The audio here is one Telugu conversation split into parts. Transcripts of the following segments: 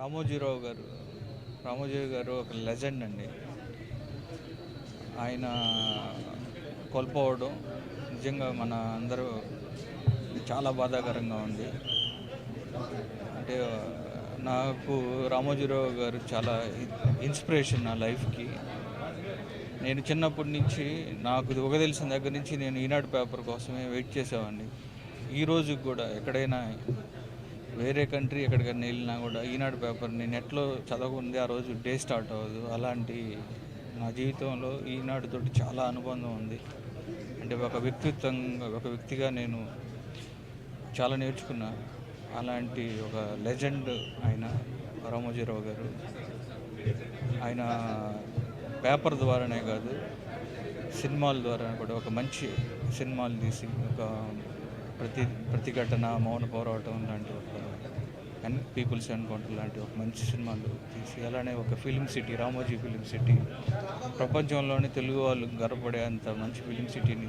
రామోజీరావు గారు రామోజీ గారు ఒక లెజెండ్ అండి. ఆయన కోల్పోవడం నిజంగా మన అందరూ చాలా బాధాకరంగా ఉంది. అంటే నాకు రామోజీరావు గారు చాలా ఇన్స్పిరేషన్ నా లైఫ్కి. నేను చిన్నప్పటి నుంచి నాకు ఒక తెలిసిన దగ్గర నుంచి నేను ఈనాడు పేపర్ కోసమే వెయిట్ చేసేవాడిని. ఈ రోజుకి కూడా ఎక్కడైనా వేరే కంట్రీ ఎక్కడికైనా వెళ్ళినా కూడా ఈనాడు పేపర్ని నెట్లో చదవకుంది ఆ రోజు డే స్టార్ట్ అవ్వదు. అలాంటి నా జీవితంలో ఈనాడుతోటి చాలా అనుబంధం ఉంది. అంటే ఒక వ్యక్తిగా నేను చాలా నేర్చుకున్నా. అలాంటి ఒక లెజెండ్ ఆయన రామోజీరావు గారు. ఆయన పేపర్ ద్వారానే కాదు, సినిమాల ద్వారా కూడా ఒక మంచి సినిమాలు తీసి ఒక ప్రతిఘటన, మౌన పోరాటం లాంటి ఒక పీపుల్స్ ఎన్కౌంటర్ లాంటి ఒక మంచి సినిమాలు తీసి, అలానే ఒక film city, Ramoji film city, ప్రపంచంలోని తెలుగు వాళ్ళు గర్వపడే అంత మంచి ఫిలిం సిటీని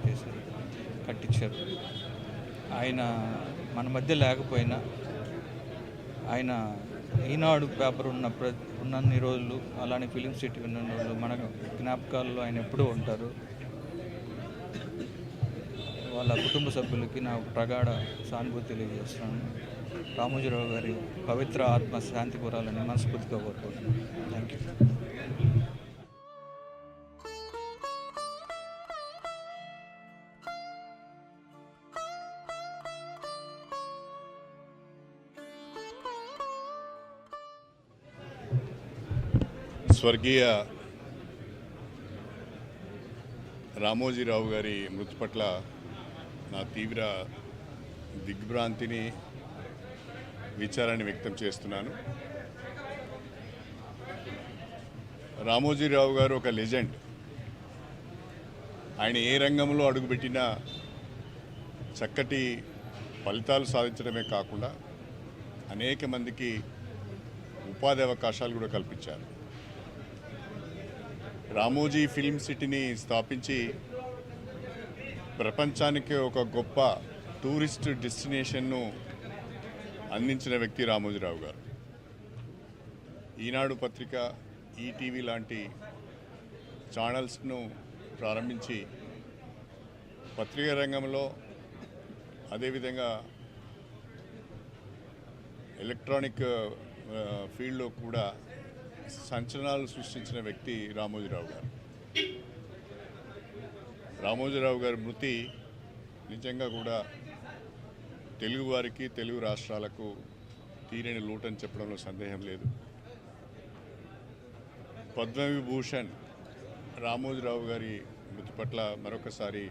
కట్టించారు. ఆయన మన మధ్య లేకపోయినా ఆయన ఈనాడు పేపర్ ఉన్నన్ని రోజులు, అలానే ఫిలిం సిటీ ఉన్న రోజులు మన జ్ఞాపకాల్లో ఆయన ఎప్పుడూ ఉంటారు. వాళ్ళ కుటుంబ సభ్యులకి నా ప్రగాఢ సానుభూతి తెలియజేస్తున్నాను. రామోజీరావు గారి పవిత్ర ఆత్మ శాంతి కోరాలని మనస్ఫూర్తిగా కోరుకుంటున్నాను. Thank you. స్వర్గీయ రామోజీరావు గారి మృతి పట్ల నా తీవ్ర దిగ్భ్రాంతిని, విచారాన్ని వ్యక్తం చేస్తున్నాను. రామోజీరావు గారు ఒక లెజెండ్. ఆయన ఏ రంగంలో అడుగుపెట్టినా చక్కటి ఫలితాలు సాధించడమే కాకుండా అనేక మందికి ఉపాధి అవకాశాలు కూడా కల్పించారు. రామోజీ ఫిల్మ్ సిటీని స్థాపించి ప్రపంచానికి ఒక గొప్ప టూరిస్ట్ డెస్టినేషన్ను అందించిన వ్యక్తి రామోజీరావు గారు. ఈనాడు పత్రిక, ఈటీవీ లాంటి ఛానల్స్ను ప్రారంభించి పత్రికా రంగంలో, అదేవిధంగా ఎలక్ట్రానిక్ ఫీల్డ్లో కూడా సంచలనాలు సృష్టించిన వ్యక్తి రామోజీరావు గారు. రామోజీరావు గారి మృతి నిజంగా కూడా తెలుగు వారికి, తెలుగు రాష్ట్రాలకు తీరని లోటని చెప్పడంలో సందేహం లేదు. పద్మవిభూషణ్ రామోజీరావు గారి మృతి పట్ల మరొకసారి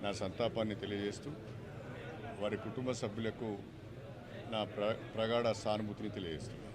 నా సంతాపాన్ని తెలియజేస్తూ వారి కుటుంబ సభ్యులకు నా ప్రగాఢ సానుభూతిని తెలియజేస్తున్నాను.